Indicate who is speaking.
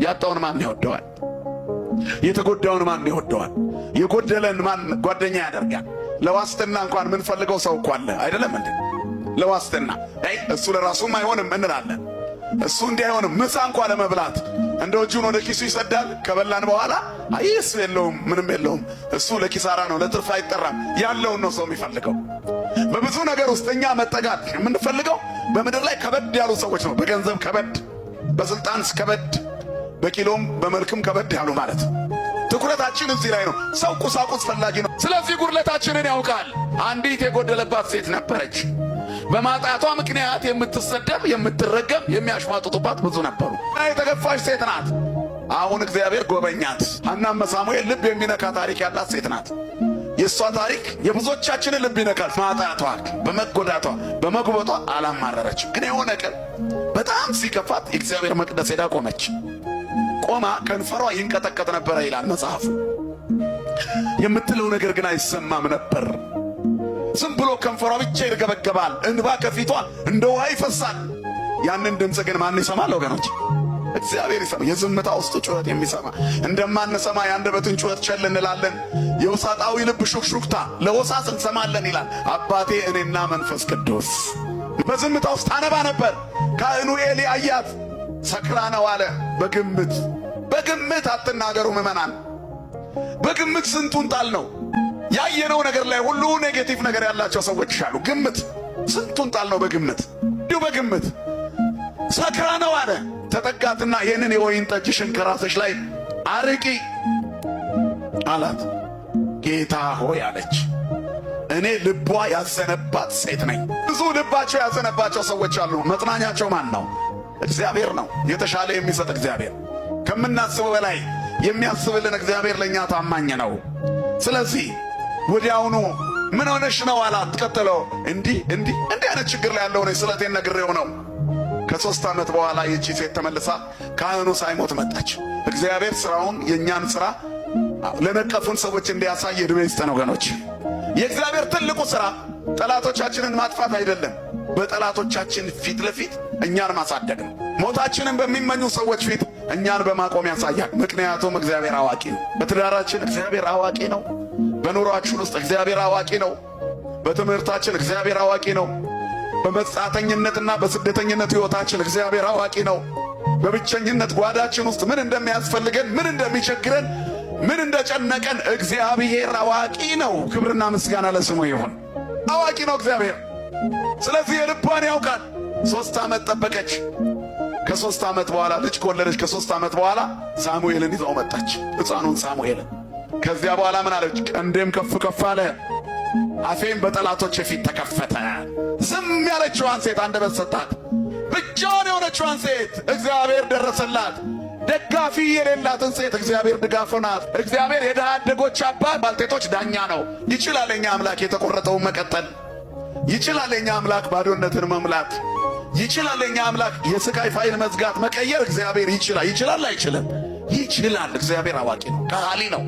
Speaker 1: ያጣውን ማን ይወደዋል? የተጎዳውን ማን ይወደዋል? የጎደለን ማን ጓደኛ ያደርጋል? ለዋስትና እንኳን ምን ፈልገው ሰው እኮ አለ አይደለም እንዴ? ለዋስትና እሱ ለራሱም አይሆንም እንላለን። እሱ እንዲህ አይሆንም ምሳ እንኳን ለመብላት እንደው እጁን ወደ ኪሱ ይሰዳል። ከበላን በኋላ አይስ የለውም ምንም የለውም። እሱ ለኪሳራ ነው፣ ለትርፍ አይጠራም። ያለውን ነው ሰው የሚፈልገው። በብዙ ነገር ውስጥ እኛ መጠጋት የምንፈልገው በምድር ላይ ከበድ ያሉ ሰዎች ነው። በገንዘብ ከበድ፣ በስልጣን ከበድ፣ በኪሎም በመልክም ከበድ ያሉ ማለት ትኩረታችን እዚህ ላይ ነው። ሰው ቁሳቁስ ፈላጊ ነው። ስለዚህ ጉድለታችንን ያውቃል። አንዲት የጎደለባት ሴት ነበረች። በማጣቷ ምክንያት የምትሰደብ፣ የምትረገም፣ የሚያሽሟጥጡባት ብዙ ነበሩ። የተገፋች ሴት ናት። አሁን እግዚአብሔር ጎበኛት። ሐናም ሳሙኤል ልብ የሚነካ ታሪክ ያላት ሴት ናት። የእሷ ታሪክ የብዙዎቻችንን ልብ ይነካል። ማጣቷ፣ በመጎዳቷ፣ በመጉበጧ አላማረረችም። ግን የሆነ ቀን በጣም ሲከፋት የእግዚአብሔር መቅደስ ሄዳ ቆመች። ቆማ ከንፈሯ ይንቀጠቀጥ ነበረ ይላል መጽሐፉ። የምትለው ነገር ግን አይሰማም ነበር። ዝም ብሎ ከንፈሯ ብቻ ይርገበገባል። እንባ ከፊቷ እንደ ውሃ ይፈሳል። ያንን ድምፅ ግን ማን ይሰማል ወገኖች? እግዚአብሔር ይሰማ። የዝምታ ውስጥ ጩኸት የሚሰማ እንደማንሰማ የአንደበትን ጩኸት ቸል እንላለን። የውሳጣዊ ልብ ሹክሹክታ ለወሳስ እንሰማለን ይላል አባቴ እኔና መንፈስ ቅዱስ። በዝምታ ውስጥ አነባ ነበር። ካህኑ ኤሊ አያት። ሰክራ ነው አለ። በግምት አትናገሩ ምዕመናን። በግምት ስንቱን ጣል ነው ያየነው ነገር ላይ ሁሉ ኔጌቲቭ ነገር ያላቸው ሰዎች አሉ። ግምት ስንቱን ጣል ነው በግምት እንዲሁ በግምት ሰክራ ነው አለ። ተጠጋትና ይህንን የወይን ጠጅሽን ከራስሽ ላይ አርቂ አላት። ጌታ ሆይ አለች፣ እኔ ልቧ ያዘነባት ሴት ነኝ። ብዙ ልባቸው ያዘነባቸው ሰዎች አሉ። መጽናኛቸው ማን ነው? እግዚአብሔር ነው። የተሻለ የሚሰጥ እግዚአብሔር፣ ከምናስበው በላይ የሚያስብልን እግዚአብሔር ለእኛ ታማኝ ነው። ስለዚህ ወዲያውኑ ምን ሆነሽ ነው አላት። ቀጥለው እንዲህ አይነት ችግር ላይ ያለው ነው ስለቴን ነግሬው ነው። ከ3 ዓመት በኋላ ይህች ሴት ተመልሳ ካህኑ ሳይሞት መጣች። እግዚአብሔር ስራውን የእኛን ስራ ለነቀፉን ሰዎች እንዲያሳይ ዕድሜ ይስጠን ወገኖች። የእግዚአብሔር ትልቁ ስራ ጠላቶቻችንን ማጥፋት አይደለም፣ በጠላቶቻችን ፊት ለፊት እኛን ማሳደግ ነው። ሞታችንን በሚመኙ ሰዎች ፊት እኛን በማቆም ያሳያል። ምክንያቱም እግዚአብሔር አዋቂ ነው። በትዳራችን እግዚአብሔር አዋቂ ነው። በኑሯችን ውስጥ እግዚአብሔር አዋቂ ነው። በትምህርታችን እግዚአብሔር አዋቂ ነው። በመጻተኝነትና በስደተኝነት ሕይወታችን እግዚአብሔር አዋቂ ነው። በብቸኝነት ጓዳችን ውስጥ ምን እንደሚያስፈልገን፣ ምን እንደሚቸግረን፣ ምን እንደጨነቀን እግዚአብሔር አዋቂ ነው። ክብርና ምስጋና ለስሙ ይሁን። አዋቂ ነው እግዚአብሔር። ስለዚህ የልቧን ያውቃል። 3 ዓመት ጠበቀች። ከ3 ዓመት በኋላ ልጅ ከወለደች ከ3 ዓመት በኋላ ሳሙኤልን ይዘው መጣች፣ ሕፃኑን ሳሙኤልን። ከዚያ በኋላ ምን አለች? ቀንዴም ከፍ ከፍ አለ፣ አፌም በጠላቶች ፊት ተከፈተ። ዝም ያለችዋን ሴት አንደበት ሰጣት። ብቻዋን የሆነችዋን ሴት እግዚአብሔር ደረሰላት። ደጋፊ የሌላትን ሴት እግዚአብሔር ድጋፍ ናት። እግዚአብሔር የድሃ አደጎች አባት፣ ባልቴቶች ዳኛ ነው። ይችላል የኛ አምላክ የተቆረጠውን መቀጠል። ይችላል የኛ አምላክ ባዶነትን መምላት። ይችላል የኛ አምላክ የስቃይ ፋይል መዝጋት መቀየር። እግዚአብሔር ይችላል። አይችልም? ይችላል። እግዚአብሔር አዋቂ ነው፣ ከሃሊ ነው።